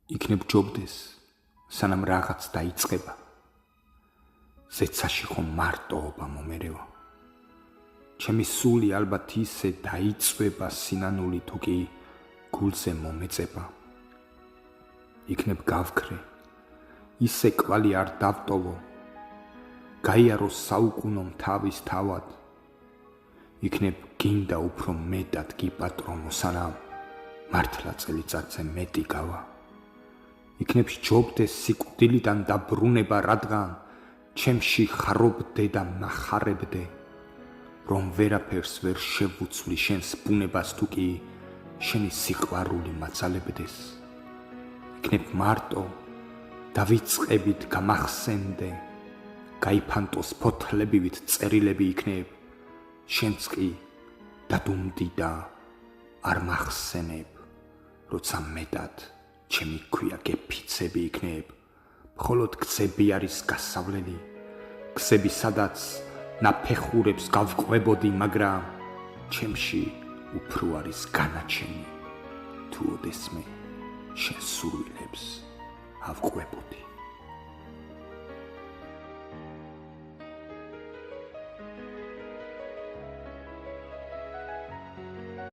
იქნებ ჯობდეს, სანამ რაღაც დაიწყება. ზეცაში ხომ მარტოობა მომერევა. ჩემი სული ალბათ ისე დაიწვება სინანული თუ კი გულზე მომეწება. იქნებ გავქრე, ისე კვალი არ დავტოვო, გაიარო საუკუნომ თავის თავად. იქნებ გინდა უფრო მეტად გიპატრონო, სანამ მართლა წელიწადზე მეტი გავა. იქნებ სჯობდეს სიკვდილიდან დაბრუნება, რადგან ჩემში ხარობდე და ნახარებდე, რომ ვერაფერს ვერ შევუცვლი შენს ბუნებას თუ კი შენი სიყვარული მაცალებდეს. იქნებ მარტო დავიწყებით გამახსენდე, გაიფანტოს ფოთლებივით წერილები იქნებ, შენც კი დადუმდი და არ მახსენებ, როცა მეტად ჩემი ქვია გეფიცები იქნებ, მხოლოდ გზები არის გასავლელი, გზები სადაც ნაფეხურებს გავყვებოდი, მაგრამ ჩემში უფრო არის განაჩენი, თუ ოდესმე შენ სურვილებს ავყვებოდი.